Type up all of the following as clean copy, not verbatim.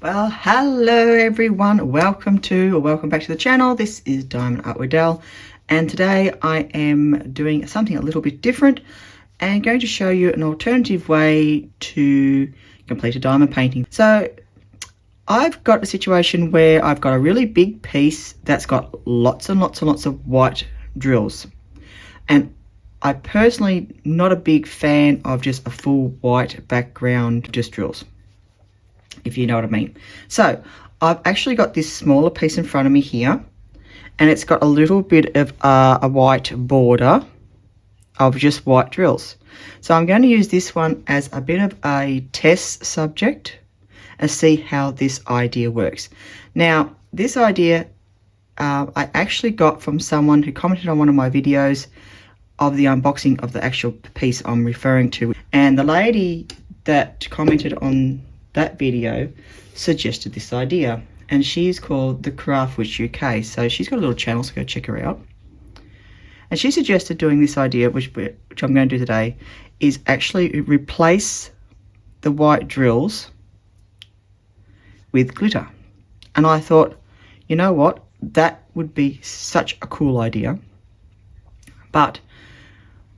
Well, hello everyone, welcome back to the channel. This is Diamond Art with Del, and today I am doing something a little bit different and going to show you an alternative way to complete a diamond painting. So I've got a situation where I've got a really big piece that's got lots and lots and lots of white drills, and I personally not a big fan of just a full white background, just drills, if you know what I mean. So I've actually got this smaller piece in front of me here, and it's got a little bit of a white border of just white drills. So I'm going to use this one as a bit of a test subject and see how this idea works. Now, this idea I actually got from someone who commented on one of my videos of the unboxing of the actual piece I'm referring to, and the lady that commented on that video suggested this idea, and she's called the Craft Witch UK. So she's got a little channel, so go check her out. And she suggested doing this idea, which I'm going to do today, is actually replace the white drills with glitter. And I thought, you know what, that would be such a cool idea, but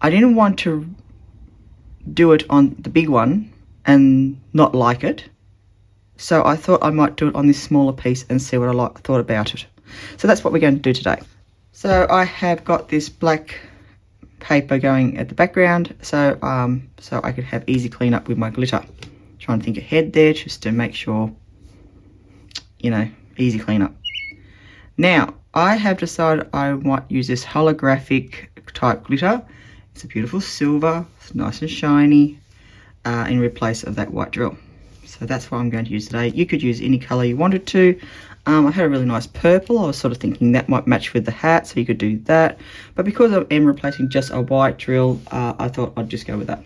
I didn't want to do it on the big one and not like it. So I thought I might do it on this smaller piece and see what I thought about it. So that's what we're going to do today. So I have got this black paper going at the background, so I could have easy cleanup with my glitter. Trying to think ahead there just to make sure, you know, easy cleanup. Now I have decided I might use this holographic type glitter. It's a beautiful silver, it's nice and shiny, in replace of that white drill. So that's what I'm going to use today. You could use any color you wanted to. I had a really nice purple. I was sort of thinking that might match with the hat, so you could do that. But because I am replacing just a white drill, I thought I'd just go with that.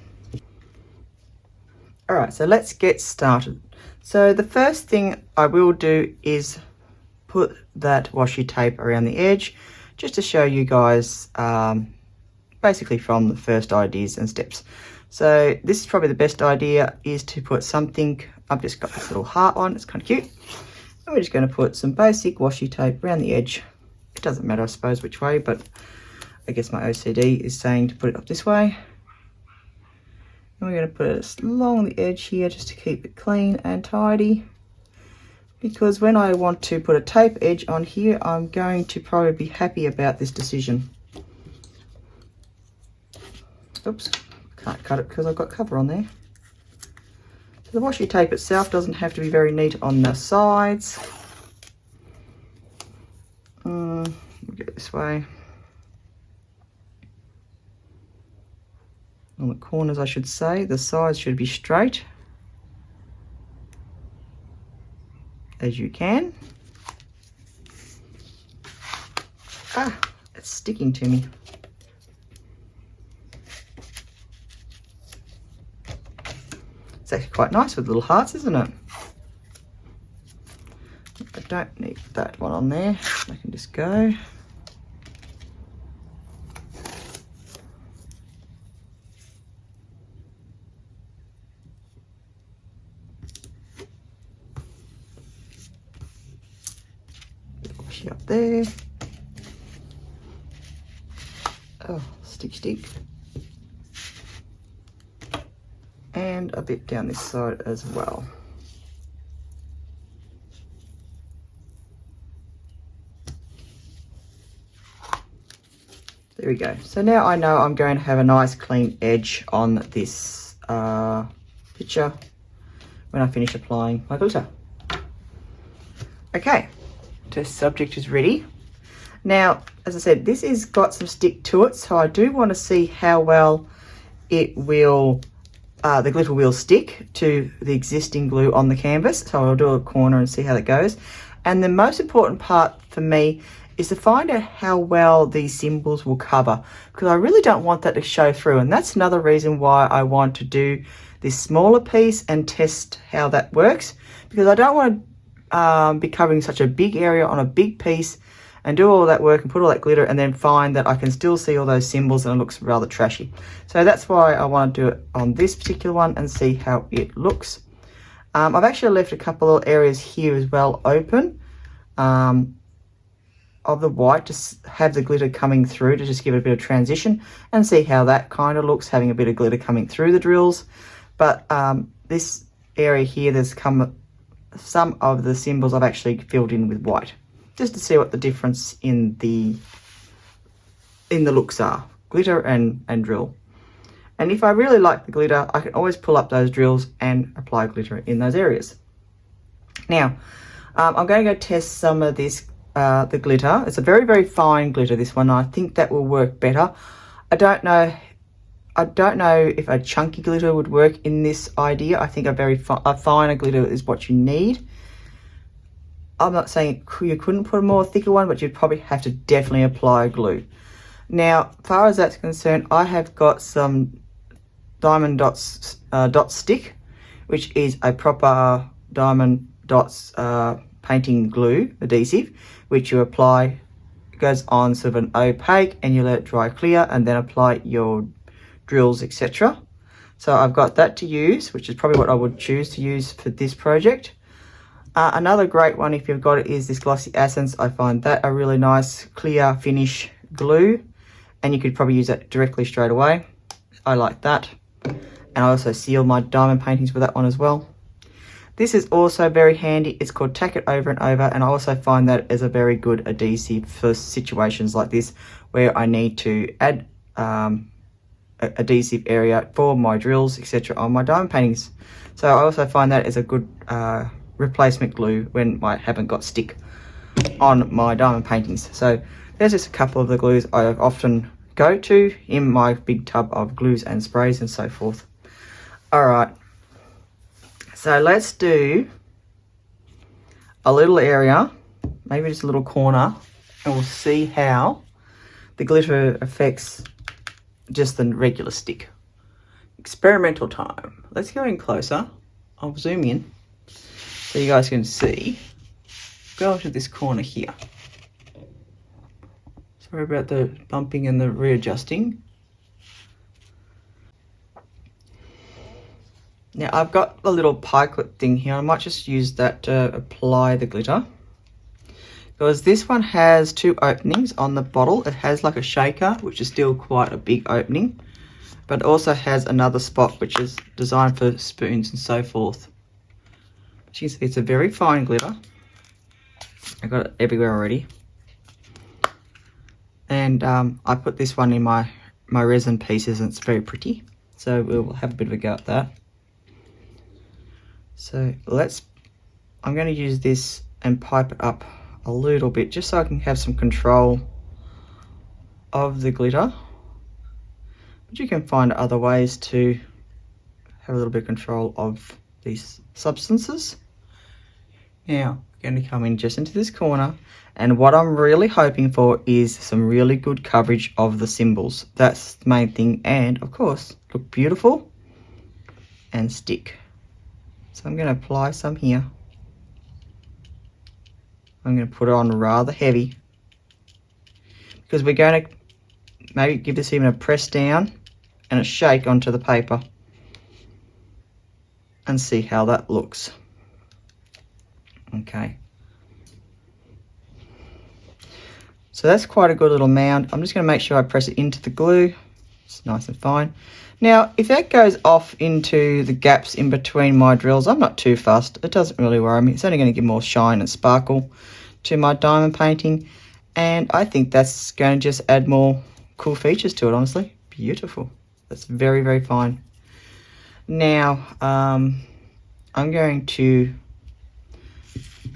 All right, so let's get started. So the first thing I will do is put that washi tape around the edge, just to show you guys basically from the first ideas and steps. So this is probably the best idea, is to put something. I've just got this little heart on, it's kind of cute. And we're just going to put some basic washi tape around the edge. It doesn't matter, I suppose, which way, but I guess my OCD is saying to put it up this way. And we're going to put it along the edge here just to keep it clean and tidy. Because when I want to put a tape edge on here, I'm going to probably be happy about this decision. Oops. Can't cut it because I've got cover on there. So the washi tape itself doesn't have to be very neat on the sides. We'll get it this way. On the corners, I should say, the sides should be straight as you can. Ah, it's sticking to me. It's actually quite nice with little hearts, isn't it? I don't need that one on there. I can just go. Washi up there. Oh, stick. And a bit down this side as well. There we go. So now I know I'm going to have a nice clean edge on this picture when I finish applying my glitter. Okay, test subject is ready. Now, as I said, this has got some stick to it, so I do want to see how well it will the glitter will stick to the existing glue on the canvas. So I'll do a corner and see how that goes. And the most important part for me is to find out how well these symbols will cover, because I really don't want that to show through. And that's another reason why I want to do this smaller piece and test how that works, because I don't want to be covering such a big area on a big piece and do all that work and put all that glitter and then find that I can still see all those symbols and it looks rather trashy. So that's why I want to do it on this particular one and see how it looks. I've actually left a couple of areas here as well open of the white to have the glitter coming through, to just give it a bit of transition and see how that kind of looks, having a bit of glitter coming through the drills. But this area here, there's some of the symbols I've actually filled in with white, just to see what the difference in the looks are, glitter and drill. And if I really like the glitter, I can always pull up those drills and apply glitter in those areas. Now, I'm going to go test some of this, the glitter. It's a very, very fine glitter, this one. I think that will work better. I don't know if a chunky glitter would work in this idea. I think a finer glitter is what you need. I'm not saying you couldn't put a more thicker one, but you'd probably have to definitely apply glue. Now, as far as that's concerned, I have got some Diamond Dots dot stick, which is a proper Diamond Dots painting glue adhesive, which you apply. It goes on sort of an opaque, and you let it dry clear, and then apply your drills, etc. So I've got that to use, which is probably what I would choose to use for this project. Another great one, if you've got it, is this Glossy Essence. I find that a really nice clear finish glue, and you could probably use that directly straight away. I like that. And I also seal my diamond paintings with that one as well. This is also very handy. It's called Tack It Over and Over, and I also find that as a very good adhesive for situations like this where I need to add adhesive area for my drills, etc. on my diamond paintings. So I also find that as a good replacement glue when I haven't got stick on my diamond paintings. So there's just a couple of the glues I often go to in my big tub of glues and sprays and so forth. All right, so let's do a little area, maybe just a little corner, and we'll see how the glitter affects just the regular stick. Experimental time. Let's go in closer. I'll zoom in so you guys can see. Go to this corner here. Sorry about the bumping and the readjusting. Now I've got a little pie clip thing here. I might just use that to apply the glitter, because this one has two openings on the bottle. It has like a shaker, which is still quite a big opening, but it also has another spot which is designed for spoons and so forth. As you can see, it's a very fine glitter. I got it everywhere already. And I put this one in my resin pieces, and it's very pretty. So we'll have a bit of a go at that. So I'm going to use this and pipe it up a little bit, just so I can have some control of the glitter. But you can find other ways to have a little bit of control of these substances. Now, I'm going to come in just into this corner, and what I'm really hoping for is some really good coverage of the symbols. That's the main thing, and of course, look beautiful and stick. So I'm going to apply some here. I'm going to put it on rather heavy, because we're going to maybe give this even a press down and a shake onto the paper and see how that looks. Okay. So that's quite a good little mound. I'm just going to make sure I press it into the glue. It's nice and fine. Now, if that goes off into the gaps in between my drills, I'm not too fussed. It doesn't really worry me. It's only going to give more shine and sparkle to my diamond painting. And I think that's going to just add more cool features to it, honestly. Beautiful. That's very, very fine. Now, I'm going to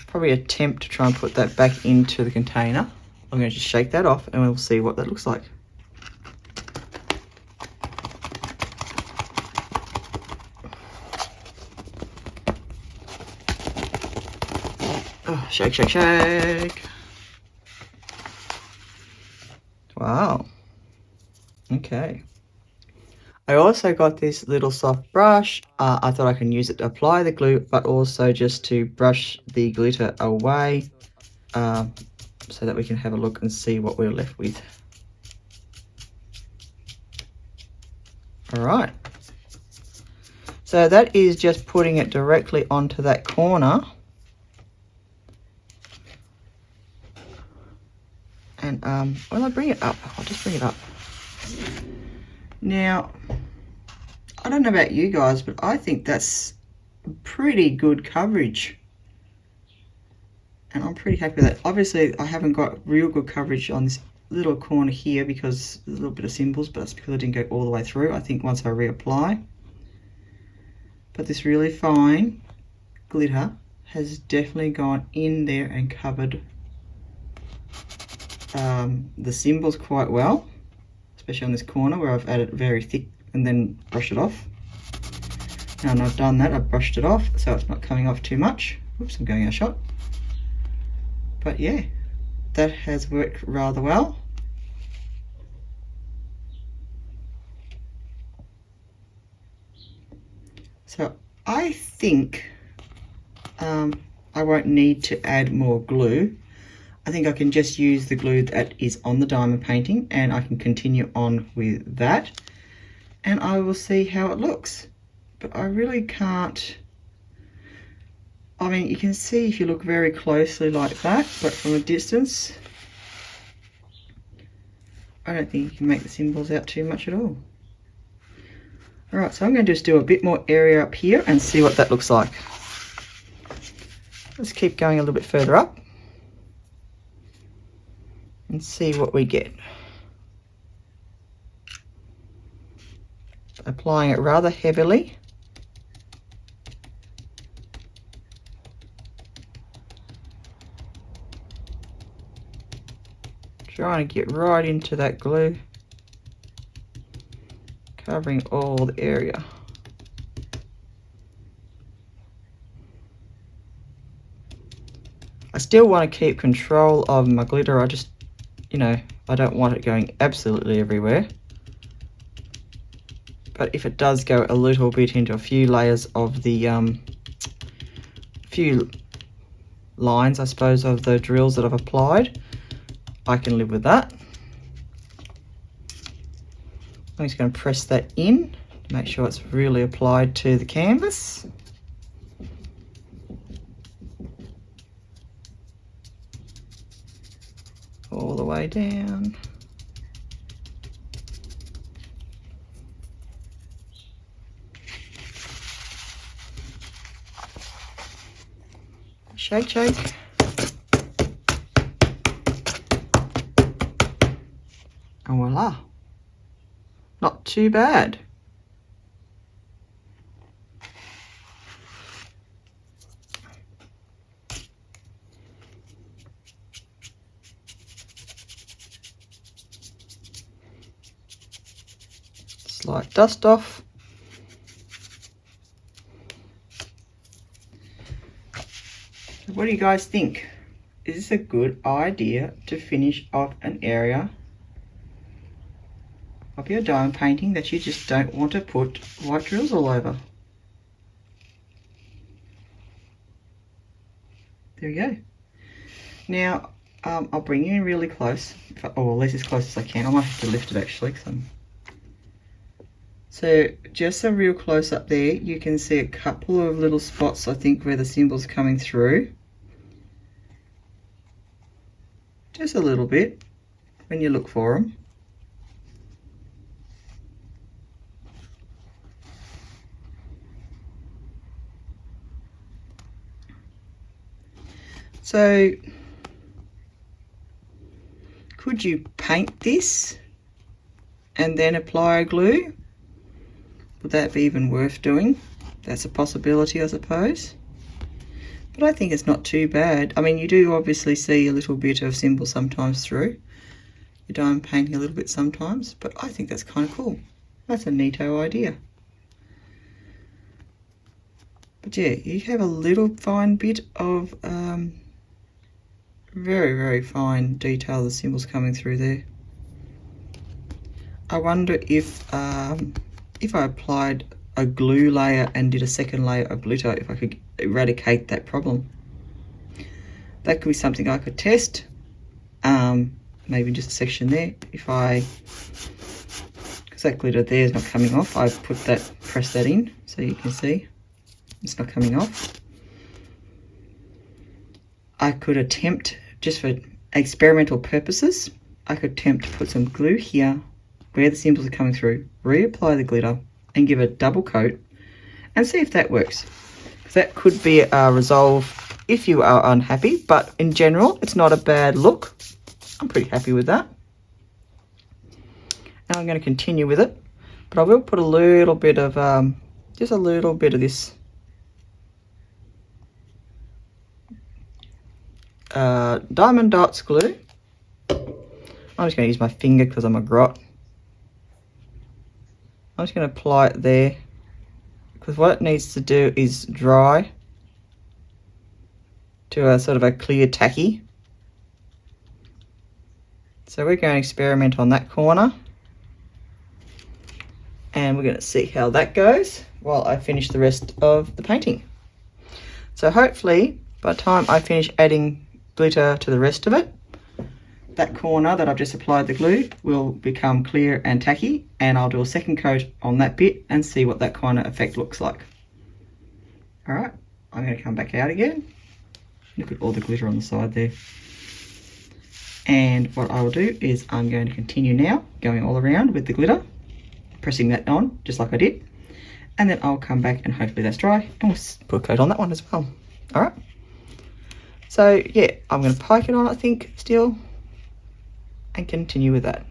probably attempt to try and put that back into the container. I'm going to just shake that off, and we'll see what that looks like. Oh, shake, shake, shake. Wow. Okay. I also got this little soft brush. I thought I can use it to apply the glue, but also just to brush the glitter away, so that we can have a look and see what we're left with. All right. So that is just putting it directly onto that corner. And when I bring it up, I'll just bring it up. Now, I don't know about you guys, but I think that's pretty good coverage. And I'm pretty happy with that. Obviously, I haven't got real good coverage on this little corner here because there's a little bit of symbols, but that's because I didn't go all the way through. I think once I reapply. But this really fine glitter has definitely gone in there and covered the symbols quite well, especially on this corner where I've added very thick and then brushed it off. Now when I've done that, I've brushed it off so it's not coming off too much. Oops, I'm going out of shot. But yeah, that has worked rather well. So I think I won't need to add more glue. I think I can just use the glue that is on the diamond painting and I can continue on with that and I will see how it looks. But I really can't, I mean, you can see if you look very closely like that, but from a distance, I don't think you can make the symbols out too much at all. All right, so I'm going to just do a bit more area up here and see what that looks like. Let's keep going a little bit further up and see what we get. Applying it rather heavily. Trying to get right into that glue, covering all the area. I still want to keep control of my glitter. I just, you know, I don't want it going absolutely everywhere. But if it does go a little bit into a few layers of the, few lines, I suppose, of the drills that I've applied, I can live with that. I'm just going to press that in to make sure it's really applied to the canvas. All the way down. Shake, shake. And voila. Not too bad. Slight dust off. So what do you guys think? Is this a good idea to finish off an area of your diamond painting that you just don't want to put white drills all over? There we go. Now I'll bring you in really close, or at least as close as I can. I might have to lift it actually. So just a real close up there, you can see a couple of little spots, I think, where the symbols are coming through. Just a little bit when you look for them. So could you paint this and then apply a glue? Would that be even worth doing? That's a possibility, I suppose. But I think it's not too bad. I mean, you do obviously see a little bit of symbol sometimes through your diamond painting a little bit sometimes, but I think that's kind of cool. That's a neato idea. But yeah, you have a little fine bit of very, very fine detail of the symbols coming through there. I wonder if I applied a glue layer and did a second layer of glitter, if I could eradicate that problem. That could be something I could test. Maybe just a section there. Because that glitter there is not coming off. I've pressed that in so you can see it's not coming off. I could attempt, just for experimental purposes, I could attempt to put some glue here where the symbols are coming through, reapply the glitter and give it a double coat and see if that works. That could be a resolve if you are unhappy, but in general it's not a bad look. I'm pretty happy with that. Now I'm going to continue with it, but I will put a little bit of just a little bit of this Diamond Darts glue. I'm just going to use my finger because I'm a grot. I'm just going to apply it there because what it needs to do is dry to a sort of a clear tacky. So we're going to experiment on that corner and we're going to see how that goes while I finish the rest of the painting. So hopefully by the time I finish adding glitter to the rest of it, that corner that I've just applied the glue will become clear and tacky, and I'll do a second coat on that bit and see what that kind of effect looks like. All right, I'm going to come back out again. Look at all the glitter on the side there. And what I will do is I'm going to continue now going all around with the glitter, pressing that on just like I did, and then I'll come back and hopefully that's dry and we'll put a coat on that one as well. All right, so yeah, I'm going to poke it on, I think, still, and continue with that.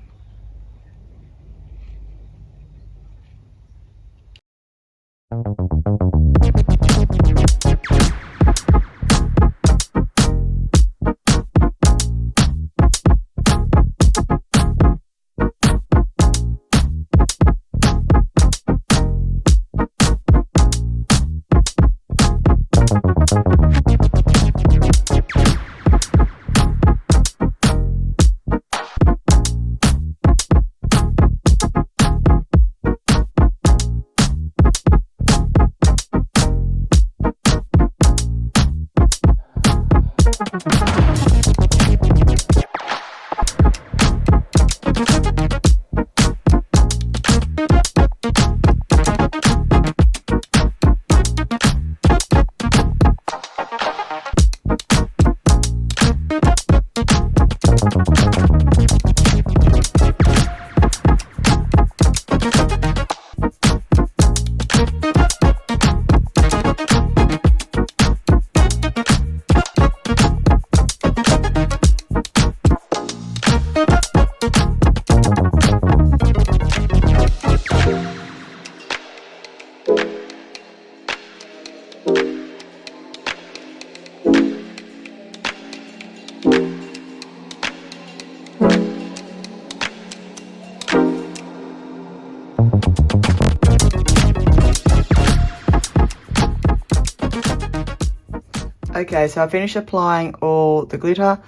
Okay, so I finished applying all the glitter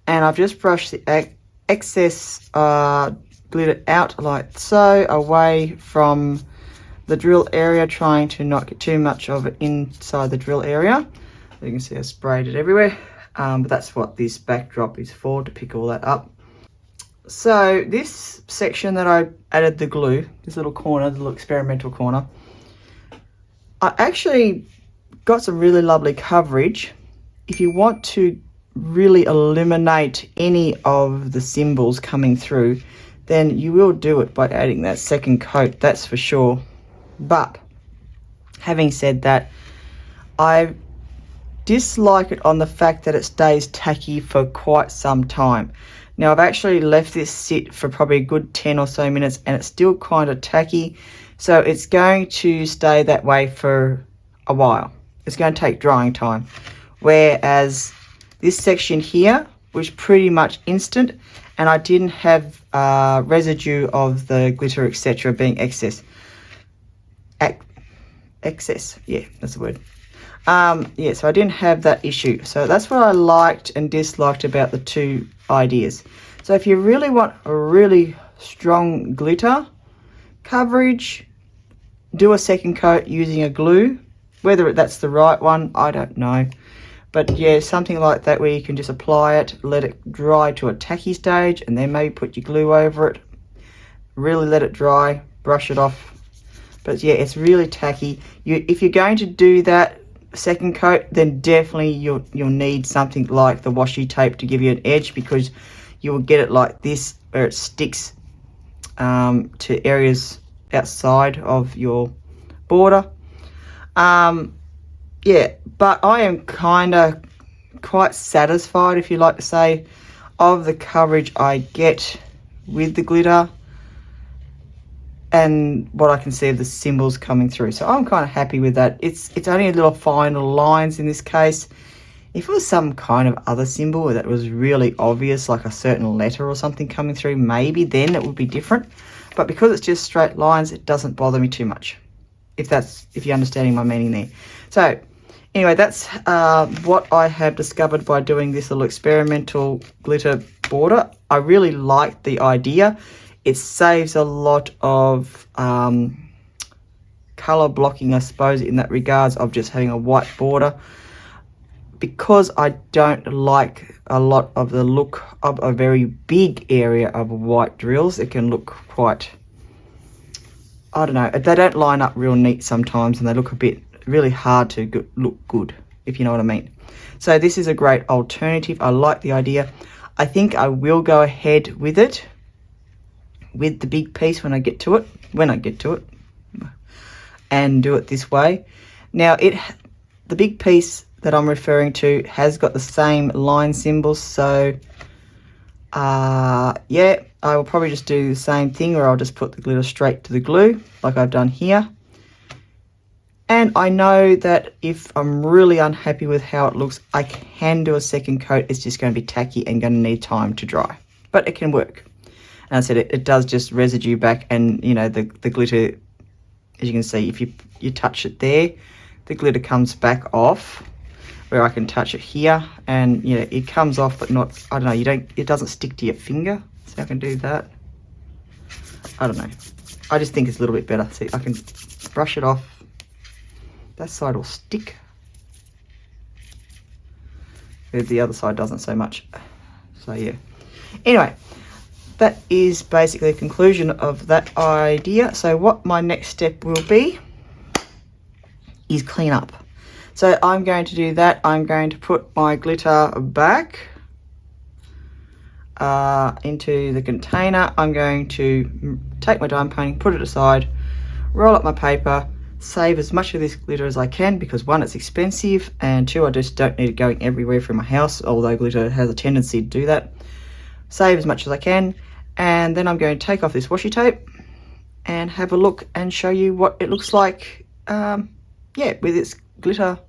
and I've just brushed the excess glitter out like so, away from the drill area, trying to not get too much of it inside the drill area. You can see I sprayed it everywhere, but that's what this backdrop is for, to pick all that up. So this section that I added the glue, this little corner, the little experimental corner, I actually got some really lovely coverage. If you want to really eliminate any of the symbols coming through, then you will do it by adding that second coat, that's for sure. But having said that, I dislike it on the fact that it stays tacky for quite some time. Now I've actually left this sit for probably a good 10 or so minutes and it's still kind of tacky, so it's going to stay that way for a while. It's going to take drying time, whereas this section here was pretty much instant and I didn't have residue of the glitter etc being excess. Excess, yeah, that's the word. Yeah, so I didn't have that issue. So that's what I liked and disliked about the two ideas. So if you really want a really strong glitter coverage, do a second coat using a glue. Whether that's the right one, I don't know. But yeah, something like that where you can just apply it, let it dry to a tacky stage, and then maybe put your glue over it. Really let it dry brush it off. But yeah, it's really tacky. If you're going to do that second coat, then definitely you'll need something like the washi tape to give you an edge, because you will get it like this where it sticks to areas outside of your border. Yeah, but I am kind of quite satisfied, if you like to say, of the coverage I get with the glitter and what I can see of the symbols coming through. So I'm kind of happy with that. It's only a little fine lines in this case. If it was some kind of other symbol that was really obvious, like a certain letter or something coming through, maybe then it would be different. But because it's just straight lines, it doesn't bother me too much, if you're understanding my meaning there. So anyway, that's what I have discovered by doing this little experimental glitter border. I really like the idea. It saves a lot of colour blocking, I suppose, in that regards of just having a white border, because I don't like a lot of the look of a very big area of white drills. It can look quite, I don't know, they don't line up real neat sometimes, and they look a bit really hard to look good, if you know what I mean. So this is a great alternative. I like the idea. I think I will go ahead with it, with the big piece when I get to it, and do it this way. Now the big piece that I'm referring to has got the same line symbols, so yeah, I will probably just do the same thing, where I'll just put the glitter straight to the glue like I've done here. And I know that if I'm really unhappy with how it looks, I can do a second coat. It's just going to be tacky and going to need time to dry, but it can work. And I said it does just residue back, and you know, the glitter, as you can see, if you touch it there, the glitter comes back off, where I can touch it here, and you know, it comes off, but not, I don't know, it doesn't stick to your finger. So I can do that. I don't know. I just think it's a little bit better. See, I can brush it off. That side will stick. The other side doesn't so much. So yeah. Anyway, that is basically the conclusion of that idea. So what my next step will be is clean up. So I'm going to do that. I'm going to put my glitter back into the container. I'm going to take my diamond painting, put it aside, roll up my paper, save as much of this glitter as I can, because one, it's expensive, and two, I just don't need it going everywhere from my house, although glitter has a tendency to do that. Save as much as I can, and then I'm going to take off this washi tape and have a look and show you what it looks like, yeah, with its glitter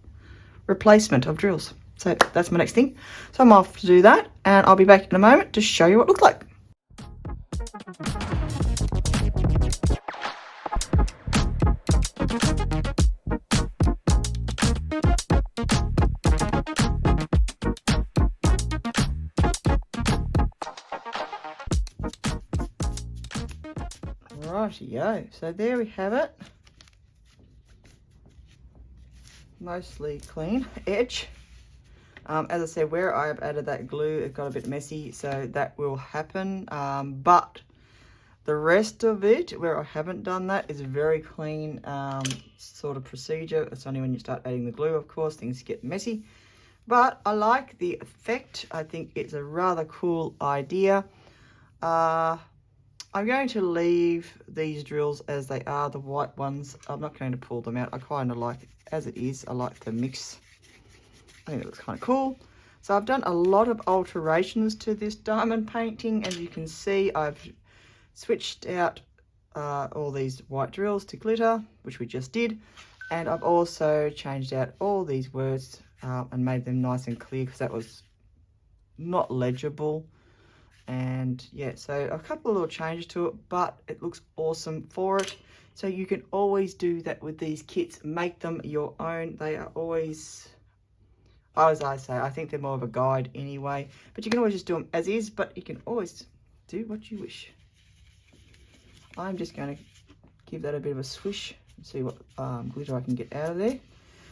replacement of drills. So that's my next thing. So I'm off to do that, and I'll be back in a moment to show you what it looks like. Rightio, so there we have it. Mostly clean edge. As I said, where I have added that glue, it got a bit messy, so that will happen. But the rest of it, where I haven't done that, is a very clean sort of procedure. It's only when you start adding the glue, of course, things get messy. But I like the effect. I think it's a rather cool idea. I'm going to leave these drills as they are, the white ones. I'm not going to pull them out. I kind of like it as it is. I like the mix. I think it looks kind of cool. So I've done a lot of alterations to this diamond painting. As you can see, I've switched out all these white drills to glitter, which we just did. And I've also changed out all these words and made them nice and clear, because that was not legible. And yeah, so a couple of little changes to it, but it looks awesome for it. So you can always do that with these kits. Make them your own. They are always, as I say, I think they're more of a guide anyway. But you can always just do them as is, but you can always do what you wish. I'm just going to give that a bit of a swish and see what glitter I can get out of there.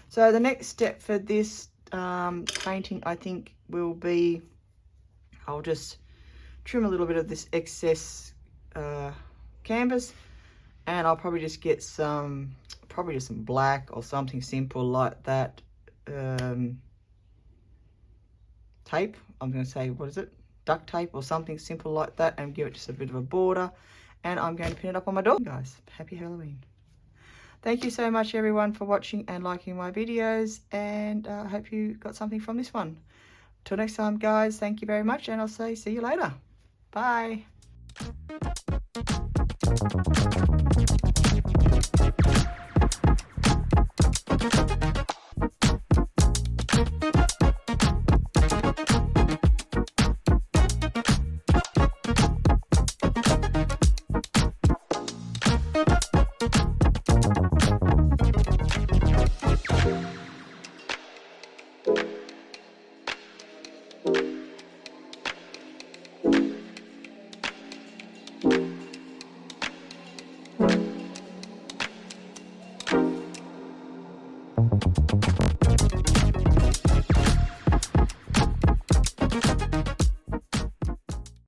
So the next step for this painting, I think, will be, I'll just trim a little bit of this excess canvas, And I'll probably just get some black or something simple like that. Tape, I'm going to say, what is it? Duct tape or something simple like that, and give it just a bit of a border. And I'm going to pin it up on my door. Guys, happy Halloween. Thank you so much everyone for watching and liking my videos, and I hope you got something from this one. Till next time guys, thank you very much, and I'll say see you later. Bye.